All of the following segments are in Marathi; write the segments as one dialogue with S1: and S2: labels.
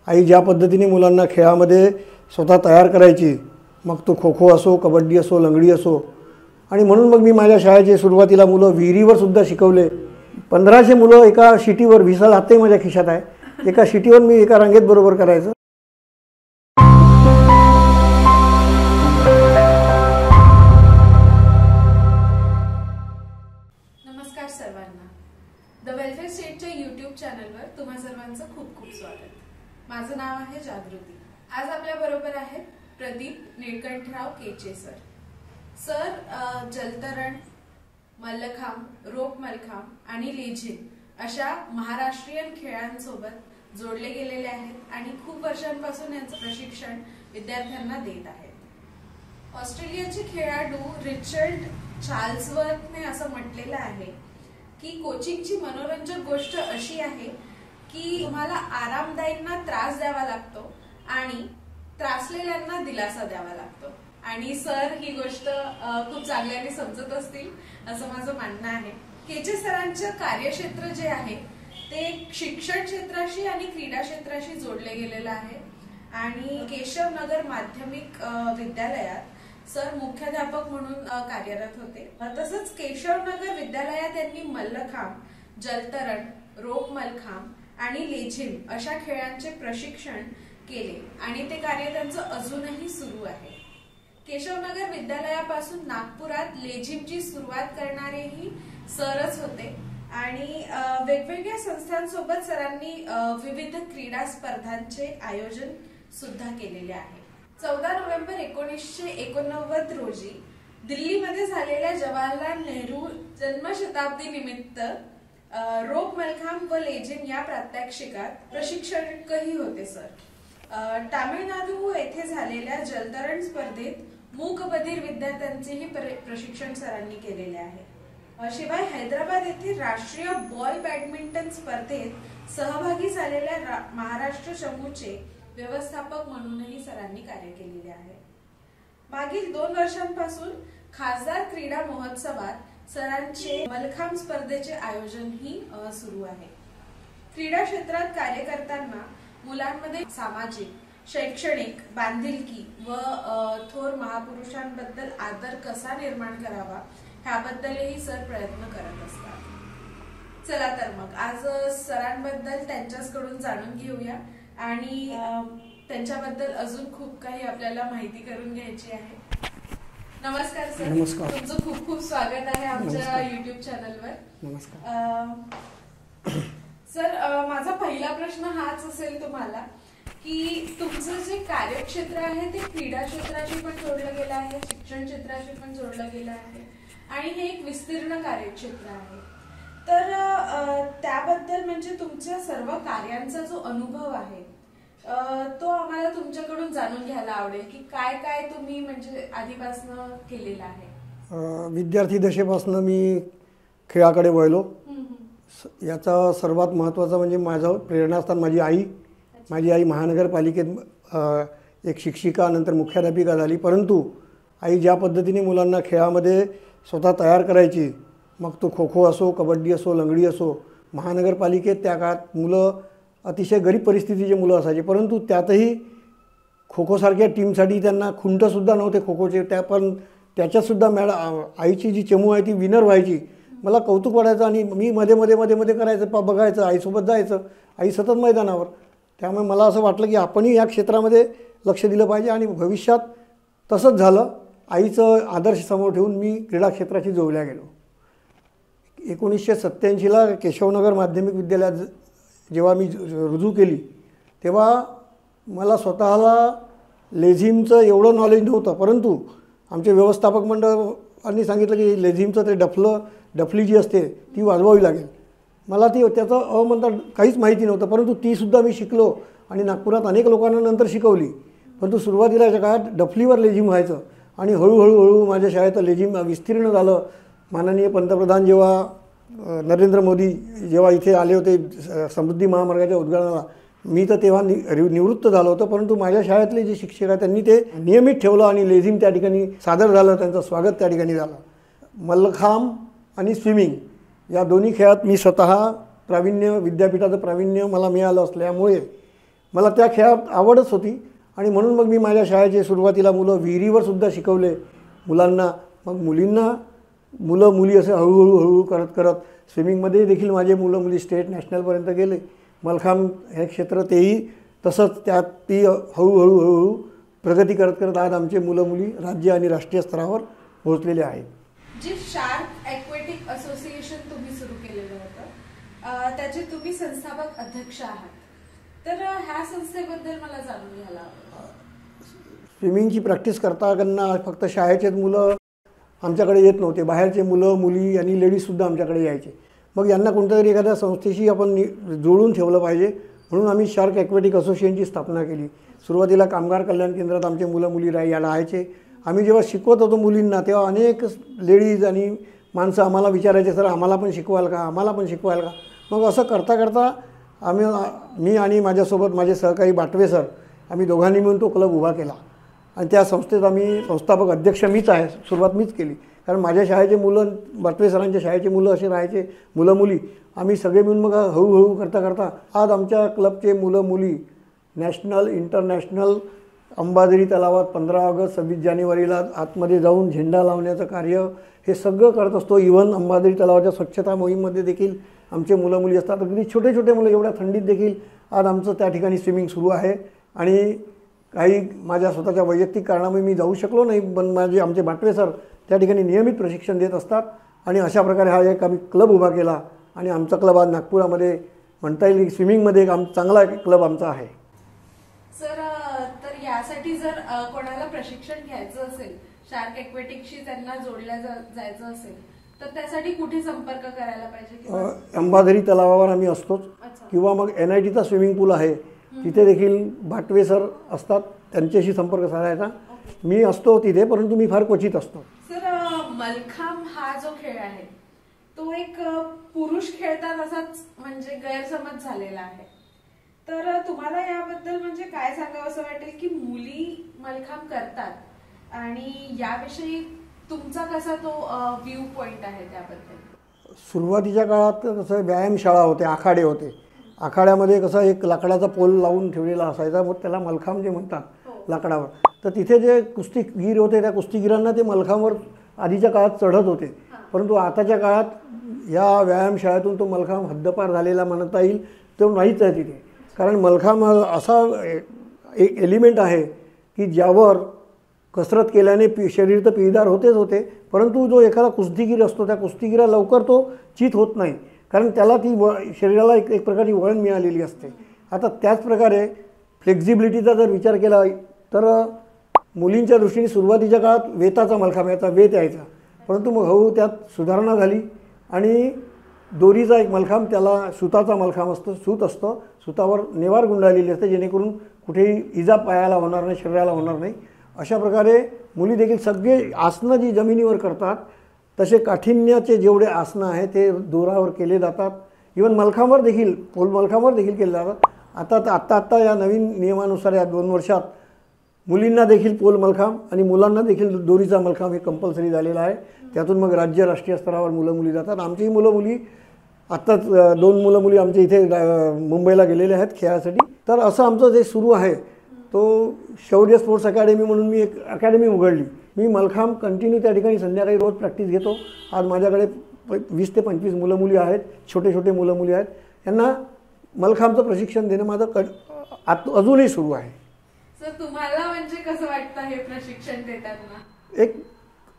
S1: आई ज्या पद्धतीने मुलांना खेळामध्ये स्वतः तयार करायची, मग तो खो खो असो, कबड्डी असो, लंगडी असो, आणि म्हणून मग मी माझ्या शाळेचे सुरुवातीला मुलं विहिरीवर सुद्धा शिकवले. 1500 मुलं एका शिटीवर, व्हिसल आत्ताही माझ्या खिशात आहे, एका शिटीवर मी एका रांगेत बरोबर करायचं.
S2: नमस्कार सर्वांना. द वेलफेअर स्टेटच्या यूट्यूब चॅनलवर तुम्हा सर्वांचं खूप खूप स्वागत. माझं नाव आहे जागृती. आज आपल्या बरोबर आहेत प्रदीप नीलकंठराव केचे सर. सर जलतरण, मल्लखांब, रोप मलखांब आणि लेझिम अशा महाराष्ट्रीयन खेळांसोबत जोडले गेलेले आहेत आणि खूप वर्षांपासून यांचं प्रशिक्षण विद्यार्थ्यांना देत आहेत. ऑस्ट्रेलियाचे खेळाडू रिचर्ड चार्ल्सवर्थने असं म्हटलेलं आहे की कोचिंगची मनोरंजक गोष्ट अशी आहे की तुम्हाला आरामदायींना त्रास द्यावा लागतो आणि त्रासलेल्यांना दिलासा द्यावा लागतो. आणि सर ही गोष्ट खूप चांगल्याने समजत असतील असं माझं म्हणणं आहे. केचे सरांचं कार्यक्षेत्र जे आहे ते शिक्षण क्षेत्राशी आणि क्रीडा क्षेत्राशी जोडले गेलेलं आहे. आणि केशवनगर माध्यमिक विद्यालयात सर मुख्याध्यापक म्हणून कार्यरत होते. तसंच केशवनगर विद्यालयात त्यांनी मल्लखांब, जलतरण, रोप मलखांब आणि लेझिम अशा खेळांचे प्रशिक्षण केले आणि ते कार्य त्यांचं अजूनही सुरू आहे. केशवनगर विद्यालयापासून नागपुरात लेझिमची सुरुवात करणारेही सरच होते आणि वेगवेगळ्या संस्थांसोबत सरांनी विविध क्रीडा स्पर्धांचे आयोजन सुद्धा केलेले आहे. 14 नोव्हेंबर 1989 रोजी दिल्लीमध्ये झालेल्या जवाहरलाल नेहरू जन्मशताब्दी निमित्त रोप मलखांब व लेझिम या प्रात्यक्षिकात प्रशिक्षकही होते सर. तामिळनाडू येथे झालेल्या जलतरण स्पर्धेत मूकबधीर विद्यार्थ्यांचेही प्रशिक्षण सरांनी केलेले आहे. शिवाय हैदराबाद येथे राष्ट्रीय बॉल बॅडमिंटन स्पर्धेत सहभागी झालेल्या महाराष्ट्र चमूचे व्यवस्थापक म्हणूनही सरांनी कार्य केलेले आहे. मागील 2 वर्षांपासून खासदार क्रीडा महोत्सवात सरांचे मलखांब स्पर्धेचे आयोजनही सुरू आहे. क्रीडा क्षेत्रात कार्य करताना मुलांमध्ये सामाजिक, शैक्षणिक बांधिलकी व थोर महापुरुषांबद्दल आदर कसा निर्माण करावा ह्याबद्दलही सर प्रयत्न करत असतात. चला तर मग आज सरांबद्दल त्यांच्याकडून जाणून घेऊया आणि त्यांच्याबद्दल अजून खूप काही आपल्याला माहिती करून घ्यायची आहे. नमस्कार सर.
S1: नमस्कार.
S2: तुमचं खूप खूप स्वागत आहे आमच्या युट्यूब चॅनलवर.
S1: नमस्कार
S2: सर. माझा पहिला प्रश्न हाच असेल तुम्हाला की तुमचं जे कार्यक्षेत्र आहे ते क्रीडा क्षेत्राशी पण जोडलं गेलं आहे, शिक्षण क्षेत्राशी पण जोडलं गेलं आहे आणि हे एक विस्तीर्ण कार्यक्षेत्र आहे. तर त्याबद्दल म्हणजे तुमच्या सर्व कार्यांचा जो अनुभव आहे तो आम्हाला तुमच्याकडून जाणून घ्यायला आवडेल की काय काय तुम्ही म्हणजे आधीपासून केलेलं आहे.
S1: विद्यार्थी दशेपासून मी खेळाकडे वळलो. याचा सर्वात महत्त्वाचा म्हणजे माझं प्रेरणास्थान माझी आई. माझी आई महानगरपालिकेत एक शिक्षिका नंतर मुख्याध्यापिका झाली. परंतु आई ज्या पद्धतीने मुलांना खेळामध्ये स्वतः तयार करायची, मग तो खो खो असो, कबड्डी असो, लंगडी असो, महानगरपालिकेत त्या काळात मुलं अतिशय गरीब परिस्थितीचे मुलं असायचे, परंतु त्यातही खो खोसारख्या टीमसाठी त्यांना खुंटसुद्धा नव्हते खो खोचे. पण त्याच्यातसुद्धा आईची जी चमू आहे ती विनर व्हायची. मला कौतुक वाटायचं आणि मी मध्ये मध्ये मध्ये मध्ये करायचं, बघायचं, आईसोबत जायचं, आई सतत मैदानावर. त्यामुळे मला असं वाटलं की आपणही या क्षेत्रामध्ये लक्ष दिलं पाहिजे आणि भविष्यात तसंच झालं. आईचं आदर्श समोर ठेवून मी क्रीडा क्षेत्राशी जोडल्या गेलो. 1987ला केशवनगर माध्यमिक विद्यालयात जेव्हा मी रुजू केली तेव्हा मला स्वतःला लेझिमचं एवढं नॉलेज नव्हतं, परंतु आमचे व्यवस्थापक मंडळांनी सांगितलं की लेझिमचं ते डफली जी असते ती वाजवावी लागेल. मला त्याचं म्हणता काहीच माहिती नव्हतं, परंतु तीसुद्धा मी शिकलो आणि नागपुरात अनेक लोकांना नंतर शिकवली. परंतु सुरुवातीलाच्या काळात डफलीवर लेझिम व्हायचं आणि हळूहळू माझ्या शाळेत लेझिम विस्तीर्ण झालं. माननीय पंतप्रधान जेव्हा नरेंद्र मोदी जेव्हा इथे आले होते समृद्धी महामार्गाच्या उद्घाटनाला, मी तर तेव्हा निवृत्त झालो होतो, परंतु माझ्या शाळेतले जे शिक्षक आहेत त्यांनी ते नियमित ठेवलं आणि लेझिम त्या ठिकाणी सादर झालं, त्यांचं स्वागत त्या ठिकाणी झालं. मल्लखांब आणि स्विमिंग या दोन्ही खेळात मी स्वतः प्रावीण्य, विद्यापीठाचं प्रावीण्य मला मिळालं असल्यामुळे मला त्या खेळात आवडच होती आणि म्हणून मग मी माझ्या शाळेचे सुरुवातीला मुलं विहिरीवर सुद्धा शिकवले मुलांना, मग मुलींना मुलं मुली असं हळूहळू करत करत स्विमिंगमध्ये देखील माझे मुलं मुली स्टेट नॅशनलपर्यंत गेले. मलखांब हे क्षेत्र तेही तसंच त्यात ती हळूहळू प्रगती करत करत आज आमचे मुलं मुली राज्य आणि राष्ट्रीय स्तरावर पोहोचलेले आहेत.
S2: जे शार्क ॲक्वेटिक असोसिएशन तुम्ही सुरू केलेलं होतं त्याचे तुम्ही संस्थापक अध्यक्ष आहात, तर ह्या संस्थेबद्दल मला जाणून घ्यायला आवडेल.
S1: स्विमिंगची प्रॅक्टिस करताना फक्त शाळेचेच मुलं आमच्याकडे येत नव्हते, बाहेरचे मुलं मुली आणि लेडीजसुद्धा आमच्याकडे यायचे. मग यांना कोणत्यातरी एखाद्या संस्थेशी आपण जोडून ठेवलं पाहिजे म्हणून आम्ही शार्क ॲक्वेटिक असोसिएशनची स्थापना केली. सुरुवातीला कामगार कल्याण केंद्रात आमचे मुलं मुली राहायचे. आम्ही जेव्हा शिकवत होतो मुलींना तेव्हा अनेक लेडीज आणि माणसं आम्हाला विचारायचे, सर आम्हाला पण शिकवाल का, आम्हाला पण शिकवाल का. मग असं करता करता मी आणि माझ्यासोबत माझे सहकारी बाटवे सर आम्ही दोघांनी मिळून तो क्लब उभा केला आणि त्या संस्थेत आम्ही संस्थापक अध्यक्ष मीच आहे. सुरुवात मीच केली कारण माझ्या शाळेचे मुलं, बाटवे सरांच्या शाळेचे मुलं असे राहायचे मुलं मुली. आम्ही सगळे मिळून मग हळूहळू करता करता आज आमच्या क्लबचे मुलं मुली नॅशनल इंटरनॅशनल अंबाझरी तलावात 15 ऑगस्ट 26 जानेवारीला आतमध्ये जाऊन झेंडा लावण्याचं कार्य हे सगळं करत असतो. इव्हन अंबाझरी तलावाच्या स्वच्छता मोहीममध्ये देखील आमचे मुलं मुली असतात. अगदी छोटे छोटे मुलं एवढ्या थंडीत देखील आज आमचं त्या ठिकाणी स्विमिंग सुरू आहे. आणि काही माझ्या स्वतःच्या वैयक्तिक कारणामुळे मी जाऊ शकलो नाही, पण आमचे बाटवे सर त्या ठिकाणी नियमित प्रशिक्षण देत असतात. आणि अशा प्रकारे हा एक आम्ही क्लब उभा केला आणि आमचा क्लब आज नागपुरामध्ये म्हणता येईल की स्विमिंगमध्ये एक चांगला क्लब आमचा आहे.
S2: सर तर यासाठी जर कोणाला प्रशिक्षण घ्यायचं असेल, शार्क ॲक्वेटिकशी त्यांना जायचं असेल तर त्यासाठी कुठे संपर्क करायला पाहिजे?
S1: अंबाझरी तलावावर आम्ही असतोच किंवा मग NITचा स्विमिंग पूल आहे तिथे देखील बाटवे सर असतात, त्यांच्याशी संपर्क साधायचा. मी असतो तिथे परंतु मी फार क्वचित असतो.
S2: सर मलखांब हा जो खेळ आहे तो एक पुरुष खेळतात असाच म्हणजे गैरसमज झालेला आहे, तर तुम्हाला याबद्दल म्हणजे काय सांगावं असं वाटेल की मुली मलखांब करतात आणि याविषयी तुमचा कसा तो व्ह्यू पॉइंट आहे त्याबद्दल?
S1: सुरुवातीच्या काळात कसं व्यायामशाळा होते, आखाडे होते. आखाड्यामध्ये कसं एक लाकडाचा पोल लावून ठेवलेला असायचा, मग त्याला मलखांब जे म्हणतात लाकडावर. तर तिथे जे कुस्तीगीर होते त्या कुस्तीगिरांना ते मलखांबवर आधीच्या काळात चढत होते. परंतु आताच्या काळात या व्यायामशाळेतून तो मलखांब हद्दपार झालेला म्हणता येईल तो नाहीच आहे तिथे. कारण मलखांब असा एक एलिमेंट आहे की ज्यावर कसरत केल्याने शरीर तर पिळदार होते, परंतु जो एखादा कुस्तीगीर असतो त्या कुस्तीगिरा लवकर तो चित होत नाही कारण त्याला ती शरीराला एक प्रकारची वळण मिळालेली असते. आता त्याच प्रकारे फ्लेक्झिबिलिटीचा जर विचार केला तर मुलींच्या दृष्टीने सुरुवातीच्या काळात वेताचा मलखांब यायचा, वेत यायचा, परंतु मग हळूहळू त्यात सुधारणा झाली आणि दोरीचा एक मलखांब, त्याला सुताचा मलखांब असतो, सूत असतं, सुतावर नेवार गुंडाळलेली असते जेणेकरून कुठेही इजा पायाला होणार नाही, शरीराला होणार नाही. अशा प्रकारे मुली देखील सगळे आसनं जी जमिनीवर करतात तसे काठिण्याचे जेवढे आसनं आहे ते दोरावर केले जातात. इव्हन मलखांबवर देखील मलखांबवर देखील केले जातात. आत्ता या नवीन नियमानुसार या 2 वर्षात मुलींना देखील पोल मलखांब आणि मुलांना देखील दोरीचा मलखांब हे कंपल्सरी झालेला आहे. त्यातून मग राज्य राष्ट्रीय स्तरावर मुलं मुली जातात. आमचीही मुलं मुली आत्ताच 2 मुलं मुली आमच्या इथे मुंबईला गेलेले आहेत खेळासाठी. तर असं आमचं जे सुरू आहे तो शौर्य स्पोर्ट्स अकॅडमी म्हणून मी एक अकॅडमी उघडली. मी मलखांब कंटिन्यू त्या ठिकाणी संध्याकाळी रोज प्रॅक्टिस घेतो. आज माझ्याकडे 20 ते 25 मुलं मुली आहेत, छोटे छोटे मुलं मुली आहेत. यांना मलखांबचं प्रशिक्षण देणं माझं अजूनही सुरू आहे.
S2: सर तुम्हाला म्हणजे कसं वाटतं हे प्रशिक्षण देताना?
S1: एक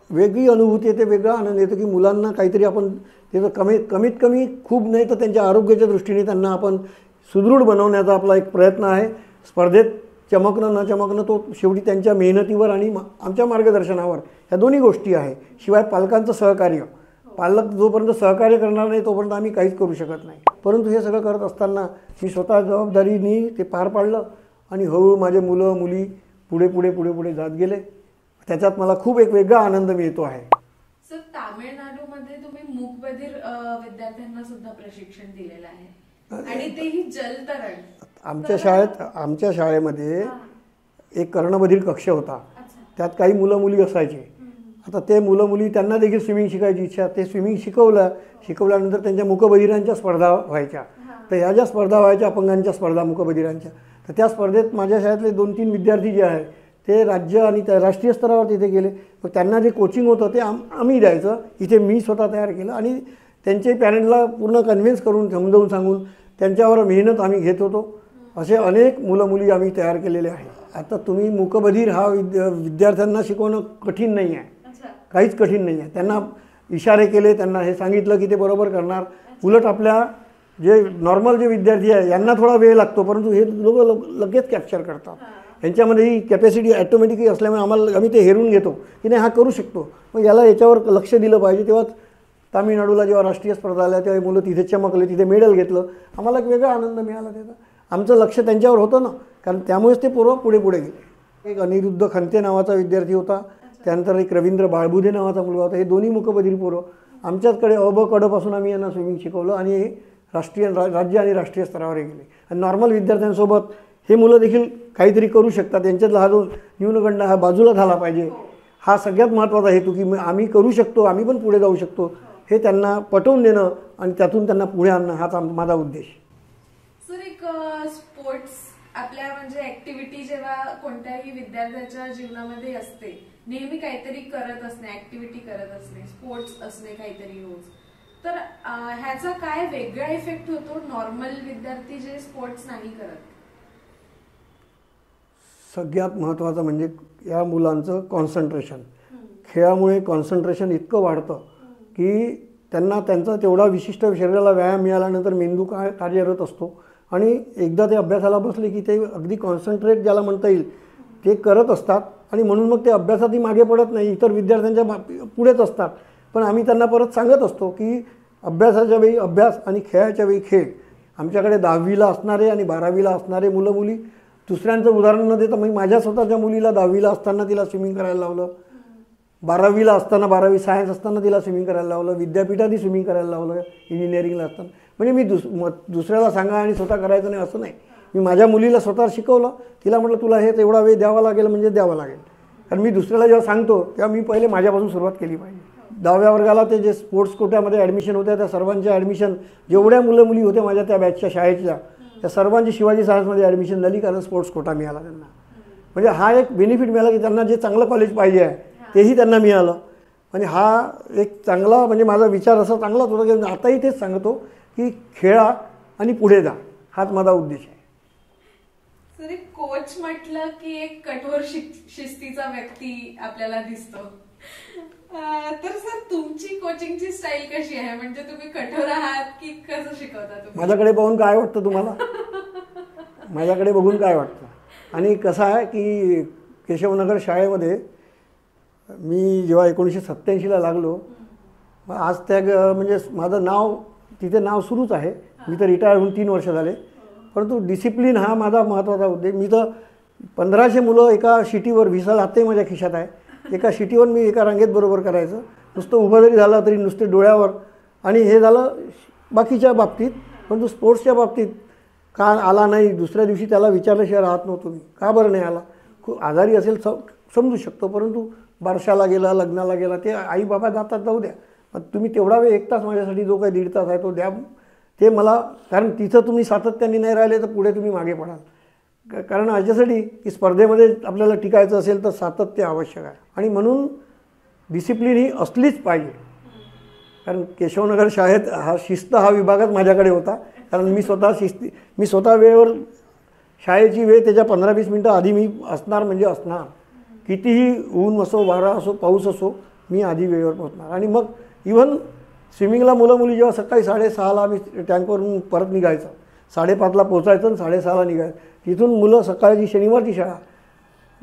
S1: वेगळी अनुभूती येते, वेगळा आनंद येतो की मुलांना काहीतरी आपण त्याचं कमीत कमी खूप नाही तर त्यांच्या आरोग्याच्या दृष्टीने त्यांना आपण सुदृढ बनवण्याचा आपला एक प्रयत्न आहे. स्पर्धेत चमकणं न चमकणं तो शेवटी त्यांच्या मेहनतीवर आणि आमच्या मार्गदर्शनावर ह्या दोन्ही गोष्टी आहे. शिवाय पालकांचं सहकार्य, पालक जोपर्यंत सहकार्य करणार नाही तोपर्यंत आम्ही काहीच करू शकत नाही. परंतु हे सगळं करत असताना मी स्वतः जबाबदारीने ते पार पाडलं आणि हळूहळू माझे मुलं मुली पुढे पुढे पुढे पुढे जात गेले. त्याच्यात मला खूप एक वेगळा आनंद मिळतो आहे.
S2: सर तामिळनाडूमध्ये तुम्ही मूकबधीर विद्यार्थ्यांना सुद्धा प्रशिक्षण दिलेलं आहे आणि तेही जलतरण.
S1: आमच्या शाळेमध्ये एक कर्णबधीर कक्ष होता, त्यात काही मुलं मुली असायचे. आता ते मुलं मुली त्यांना देखील स्विमिंग शिकायची इच्छा, ते स्विमिंग शिकवल्यानंतर त्यांच्या मूकबधिरांच्या स्पर्धा व्हायच्या. तर ह्या ज्या स्पर्धा व्हायच्या अपंगांच्या स्पर्धा मूकबधिरांच्या, तर त्या स्पर्धेत माझ्या शाळेतले 2-3 विद्यार्थी जे आहे ते राज्य आणि राष्ट्रीय स्तरावर तिथे गेले. मग त्यांना जे कोचिंग होतं ते आम्ही द्यायचं. इथे मी स्वतः तयार केलं आणि त्यांचे पॅरेंटला पूर्ण कन्व्हिन्स करून समजावून सांगून त्यांच्यावर मेहनत आम्ही घेत होतो. असे अनेक मुलं मुली आम्ही तयार केलेले आहे. आता तुम्ही मूकबधीर हा विद्यार्थ्यांना शिकवणं कठीण नाही आहे, काहीच कठीण नाही आहे. त्यांना इशारे केले, त्यांना हे सांगितलं की ते बरोबर करणार. उलट आपल्या जे नॉर्मल जे विद्यार्थी आहे यांना थोडा वेळ लागतो, परंतु हे लोक लगेच कॅप्चर करतात. यांच्यामध्ये ही कॅपॅसिटी ॲटोमॅटिकली असल्यामुळे आम्ही ते हेरून घेतो की नाही हा करू शकतो. मग याला याच्यावर लक्ष दिलं पाहिजे. तेव्हाच तामिळनाडूला जेव्हा राष्ट्रीय स्पर्धा आल्या तेव्हा मुलं तिथे चमकले, तिथे मेडल घेतलं. आम्हाला एक वेगळा आनंद मिळाला त्याचा. आमचं लक्ष त्यांच्यावर होतं ना, कारण त्यामुळेच ते पोरं पुढे गेले. एक अनिरुद्ध खंते नावाचा विद्यार्थी होता, त्यानंतर एक रवींद्र बाळबुधे नावाचा मुलगा होता. हे दोन्ही मूकबधीर पोरं आमच्याचकडे कडपासून आम्ही यांना स्विमिंग शिकवलं आणि राज्य आणि राष्ट्रीय स्तरावर गेले. आणि नॉर्मल विद्यार्थ्यांसोबत हे मुलं देखील काहीतरी करू शकतात. त्यांच्यातला हा जो न्यूनगंड हा बाजूला झाला पाहिजे, हा सगळ्यात महत्त्वाचा हेतू की आम्ही करू शकतो, आम्ही पण पुढे जाऊ शकतो हे त्यांना पटवून देणं आणि त्यातून त्यांना पुढे आणणं हाच माझा उद्देश.
S2: सर, एक स्पोर्ट्स आपल्या म्हणजे ऍक्टिव्हिटी जेव्हा कोणत्याही विद्यार्थ्याच्या जीवनामध्ये असते, नेहमी काहीतरी करत असणे, ऍक्टिव्हिटी करत असणे, स्पोर्ट्स असणे काहीतरी रोज, तर ह्याचा काय वेगळा इफेक्ट होतो नॉर्मल विद्यार्थी जे स्पोर्ट्स नाही करत?
S1: सगळ्यात महत्त्वाचं म्हणजे या मुलांचं कॉन्सन्ट्रेशन. खेळामुळे कॉन्सन्ट्रेशन इतकं वाढतं की त्यांना त्यांचा तेवढा विशिष्ट शरीराला व्यायाम मिळाल्यानंतर मेंदू कार्यरत असतो आणि एकदा ते अभ्यासाला बसले की ते अगदी कॉन्सन्ट्रेट ज्याला म्हणता येईल ते करत असतात. आणि म्हणून मग ते अभ्यासातही मागे पडत नाही, इतर विद्यार्थ्यांच्या पुढेच असतात. पण आम्ही त्यांना परत सांगत असतो की अभ्यासाच्या वेळी अभ्यास आणि खेळाच्या वेळी खेळ. आमच्याकडे 10वीला असणारे आणि 12वीला असणारे मुलं मुली, दुसऱ्यांचं उदाहरण न देता मी माझ्या स्वतःच्या मुलीला 10वीला असताना तिला स्विमिंग करायला लावलं, 12वीला असताना 12वी सायन्स असताना तिला स्विमिंग करायला लावलं, विद्यापीठातही स्विमिंग करायला लावलं, इंजिनिअरिंगला असताना. म्हणजे मी दुसऱ्याला सांगा आणि स्वतः करायचं नाही असं नाही. मी माझ्या मुलीला स्वतः शिकवलं. तिला म्हटलं तुला हे एवढा वेळ द्यावा लागेल म्हणजे द्यावा लागेल. कारण मी दुसऱ्याला जेव्हा सांगतो तेव्हा मी पहिले माझ्यापासून सुरुवात केली पाहिजे. 10व्या वर्गाला ते जे स्पोर्ट्स कोट्यामध्ये ॲडमिशन होत्या त्या सर्वांच्या ॲडमिशन जेवढ्या मुलं मुली होत्या माझ्या त्या बॅचच्या शाळेतल्या त्या सर्वांची शिवाजी सायन्समध्ये ॲडमिशन झाली, कारण स्पोर्ट्स कोटा मिळाला त्यांना. म्हणजे हा एक बेनिफिट मिळाला की त्यांना जे चांगलं कॉलेज पाहिजे आहे तेही त्यांना मिळालं. म्हणजे हा एक चांगला म्हणजे माझा विचार असा चांगलाच होता की आताही तेच सांगतो की खेळा आणि पुढे जा, हाच माझा उद्देश आहे.
S2: सर, एक कोच म्हटलं की एक कठोर शिस्तीचा व्यक्ती आपल्याला दिसतो. तर सर, तुमची कोचिंगची स्टाईल कशी आहे? म्हणजे तुम्ही कठोर आहात की कसं शिकवता तुम्ही?
S1: माझ्याकडे बघून काय वाटतं तुम्हाला? माझ्याकडे बघून काय वाटतं? आणि कसं आहे की केशवनगर शाळेमध्ये मी जेव्हा 1987ला लागलो, आज त्या म्हणजे माझं नाव तिथे नाव सुरूच आहे. मी तर रिटायर होऊन 3 वर्ष झाले. परंतु डिसिप्लिन हा माझा महत्त्वाचा उद्देश. मी तर 1500 मुलं एका शिटीवर, व्हिसल आत्ताही माझ्या खिशात आहे, एका शिटीवर मी एका रांगेत बरोबर करायचं. नुसतं उभं जरी झालं तरी नुसते डोळ्यावर. आणि हे झालं बाकीच्या बाबतीत. परंतु स्पोर्ट्सच्या बाबतीत का आला नाही, दुसऱ्या दिवशी त्याला विचारल्याशिवाय राहत नव्हतो मी. का बरं नाही आला? खूप आजारी असेल समजू शकतो, परंतु बारशाला गेला, लग्नाला गेला, ते आई बाबा जातात जाऊ द्या, पण तुम्ही तेवढा वेळ 1 तास माझ्यासाठी जो काही 1.5 तास आहे तो द्या. ते मला, कारण तिथं तुम्ही सातत्याने नाही राहिले तर पुढे तुम्ही मागे पडाल. कारण याच्यासाठी की स्पर्धेमध्ये आपल्याला टिकायचं असेल तर सातत्य आवश्यक आहे. आणि म्हणून डिसिप्लिन ही असलीच पाहिजे. कारण केशवनगर शाळेत शिस्त हा विभागच माझ्याकडे होता. कारण मी स्वतः वेळेवर शाळेची वेळ त्याच्या 15-20 मिनटं आधी मी असणार म्हणजे असणार. कितीही ऊन असो, वारा असो, पाऊस असो, मी आधी वेळेवर पोहोचणार. आणि मग इव्हन स्विमिंगला मुलं मुली जेव्हा सकाळी 6:30ला आम्ही टँकवरून परत निघायचं, 5:30ला पोचायचं आणि 6:30ला निघायचं. तिथून मुलं सकाळची शनिवारची शाळा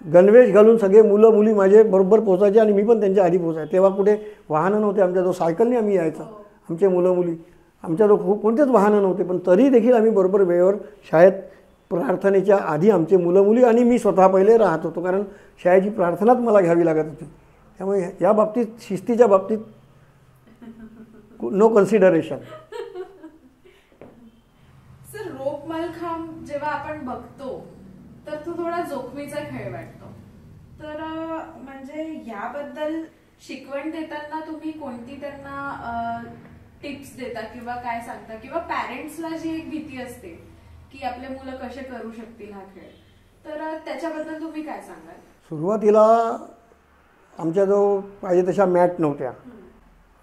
S1: गणवेश घालून सगळे मुलं मुली माझे बरोबर पोचायचे आणि मी पण त्यांच्या आधी पोचायचे. तेव्हा कुठे वाहनं नव्हते आमच्याजवळ, सायकलने आम्ही यायचं आमचे मुलं मुली. आमच्याजवळ कोणतेच वाहनं नव्हते, पण तरी देखील आम्ही बरोबर वेळेवर शाळेत प्रार्थनेच्या आधी आमचे मुलं मुली आणि मी स्वतः पहिले राहत होतो. कारण शाळेची प्रार्थनाच मला घ्यावी लागत होती. त्यामुळे या बाबतीत, शिस्तीच्या बाबतीत नो कन्सिडरेशन.
S2: सर, रोप मलखांब जेव्हा आपण बघतो तर तो थोडा जोखमीचा खेळ वाटतो. तर म्हणजे याबद्दल शिकवण देताना तुम्ही कोणती त्यांना टिप्स देता किंवा काय सांगता? किंवा पॅरेंट्सला जी एक भीती असते की आपले मुलं कसे करू शकतील हा खेळ, तर त्याच्याबद्दल तुम्ही काय सांगाल?
S1: सुरुवातीला आमच्याजवळ पाहिजे तशा मॅट नव्हत्या,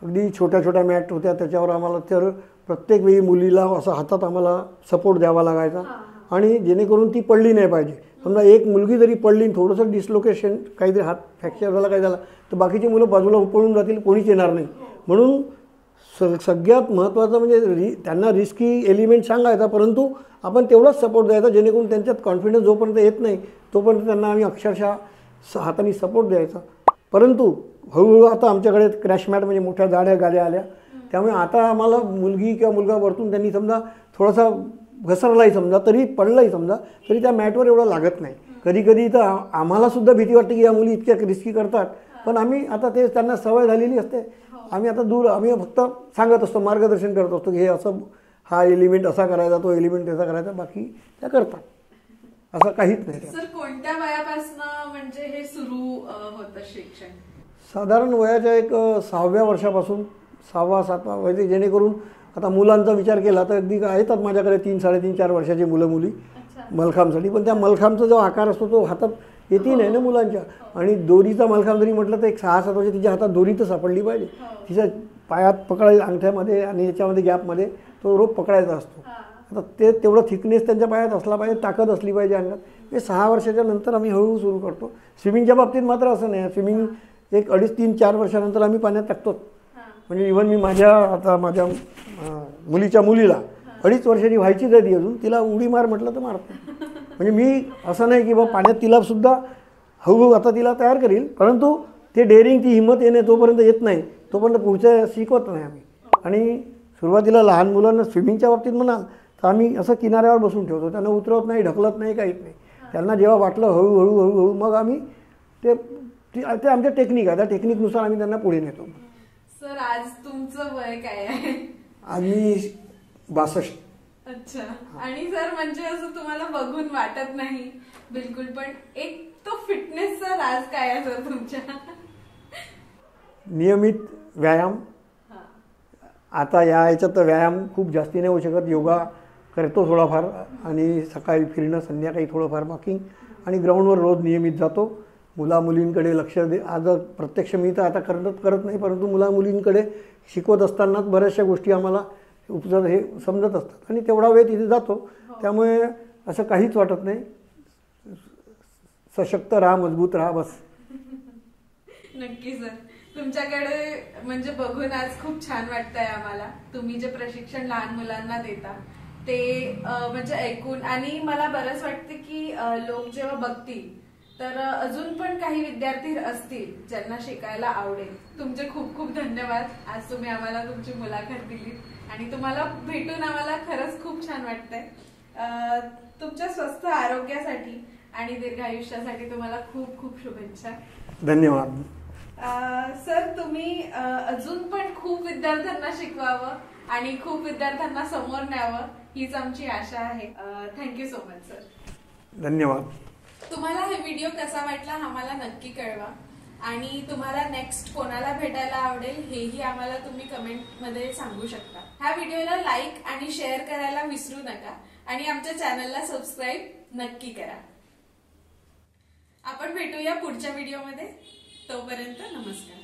S1: अगदी छोट्या छोट्या मॅट होत्या. त्याच्यावर आम्हाला तर प्रत्येक वेळी मुलीला असं हातात आम्हाला सपोर्ट द्यावा लागायचा, आणि जेणेकरून ती पडली नाही पाहिजे. समजा एक मुलगी जरी पडली, थोडंसं डिस्लोकेशन, काहीतरी हात फ्रॅक्चर झाला, काय झाला, तर बाकीची मुलं बाजूला पळून जातील, कोणीच येणार नाही. म्हणून सगळ्यात महत्त्वाचं म्हणजे त्यांना रिस्की एलिमेंट सांगायचा, परंतु आपण तेवढाच सपोर्ट द्यायचा जेणेकरून त्यांच्यात कॉन्फिडन्स जोपर्यंत येत नाही तोपर्यंत त्यांना आम्ही अक्षरशः हाताने सपोर्ट द्यायचा. परंतु हळूहळू आता आमच्याकडे क्रॅश मॅट म्हणजे मोठ्या जाड्या गाड्या आल्या, त्यामुळे आता आम्हाला मुलगी किंवा मुलगा वरतून त्यांनी समजा थोडासा घसरलाही समजा, तरी पडलाही समजा, तरी त्या मॅटवर एवढं लागत नाही. कधी कधी तर आम्हालासुद्धा भीती वाटते की या मुली इतक्या रिस्की करतात, पण आम्ही आता ते त्यांना सवय झालेली असते. आम्ही आता आम्ही फक्त सांगत असतो, मार्गदर्शन करत असतो की हे असं, हा एलिमेंट असा करायचा, तो एलिमेंट तसा करायचा, बाकी त्या करतात, असं काहीच नाही.
S2: सर कोणत्या वयापासून म्हणजे हे सुरू होतं शिक्षण?
S1: साधारण वयाच्या एक 6व्या वर्षापासून, 6वा-7वा वयाचे, जेणेकरून आता मुलांचा विचार केला तर अगदी येतात माझ्याकडे 3, 3.5, 4 वर्षाची मुलं मुली मलखांबसाठी, पण त्या मलखांबचा जो आकार असतो तो हातात येते नाही ना मुलांच्या. आणि दोरीचा मलखांब जरी म्हटलं तर एक 6-7 वर्ष तिच्या हातात दोरी तर सापडली पाहिजे, तिच्या पायात पकडायला, अंगठ्यामध्ये आणि याच्यामध्ये गॅपमध्ये तो रोप पकडायचा असतो. आता ते तेवढं थिकनेस त्यांच्या पायात असला पाहिजे, ताकद असली पाहिजे अंगात. हे 6 वर्षाच्या नंतर आम्ही हळूहळू सुरू करतो. स्विमिंगच्या बाबतीत मात्र असं नाही, स्विमिंग एक 2.5, 3, 4 वर्षानंतर आम्ही पाण्यात टाकतो. म्हणजे इव्हन मी माझ्या मुलीच्या मुलीला 2.5 वर्षाची व्हायचीच आहे ती अजून, तिला उडी मार म्हटलं तर मारतो. म्हणजे मी असं नाही की पाण्यात तिलासुद्धा हळूहळू आता तिला तयार करील, परंतु ते डेअरिंग, ती हिंमत येणे तोपर्यंत येत नाही, तोपर्यंत पुढच्या शिकवत नाही आम्ही. आणि सुरुवातीला लहान मुलांना स्विमिंगच्या बाबतीत म्हणाल तर आम्ही असं किनाऱ्यावर बसून ठेवतो, त्यांना उतरवत नाही, ढकलत नाही, काहीच नाही. त्यांना जेव्हा वाटलं हळूहळू हळूहळू मग आम्ही ते आमच्या टेक्निक आहे, त्या टेक्निकनुसार आम्ही त्यांना पुढे नेतो.
S2: सर आज तुमचं वय काय आहे?
S1: आज मी 62.
S2: अच्छा. आणि सर म्हणजे असं तुम्हाला बघून वाटत नाही बिलकुल, पण एक तो फिटनेसचा राज काय आहे सर तुमच्या?
S1: नियमित व्यायाम. आता याच्यात तर व्यायाम खूप जास्ती नाही होऊ शकत, योगा करतो थोडाफार, आणि सकाळी फिरणं, संध्याकाळी थोडंफार वॉकिंग, आणि ग्राउंडवर रोज नियमित जातो. मुलामुलींकडे लक्ष आज प्रत्यक्ष मी तर आता करत नाही, परंतु मुलामुलींकडे शिकवत असतानाच बऱ्याचशा गोष्टी आम्हाला उपचार हे समजत असतात, आणि तेवढा वेळ तिथे जातो. त्यामुळे असं काहीच वाटत नाही. सशक्त राहा, मजबूत राहा, बस.
S2: नक्की सर. तुमच्याकडे म्हणजे बघून आज खूप छान वाटतंय आम्हाला. तुम्ही जे प्रशिक्षण लहान मुलांना देता ते म्हणजे ऐकून, आणि मला बरंच वाटतं की लोक जेव्हा बघतील तर अजून पण काही विद्यार्थी असतील ज्यांना शिकायला आवडेल. तुमचे खूप खूप धन्यवाद. आज तुम्ही आम्हाला तुमची मुलाखत दिली, आणि तुम्हाला भेटून आम्हाला खरंच खूप छान वाटतंय. तुमच्या स्वस्थ आरोग्यासाठी आणि दीर्घ आयुष्यासाठी तुम्हाला खूप खूप शुभेच्छा.
S1: धन्यवाद.
S2: सर तुम्ही अजून पण खूप विद्यार्थ्यांना शिकवावं आणि खूप विद्यार्थ्यांना समोर न्यावं हीच आमची आशा आहे. Thank you so much sir.
S1: धन्यवाद.
S2: तुम्हाला हा व्हिडिओ कसा वाटला आम्हाला नक्की कळवा, आणि तुम्हाला नेक्स्ट कोणाला भेटायला आवडेल हेही आम्हाला तुम्ही कमेंटमध्ये सांगू शकता. ह्या व्हिडिओला लाईक आणि शेअर करायला विसरू नका, आणि आमच्या चॅनलला सबस्क्राईब नक्की करा. आपण भेटूया पुढच्या व्हिडिओमध्ये. तोपर्यंत नमस्कार.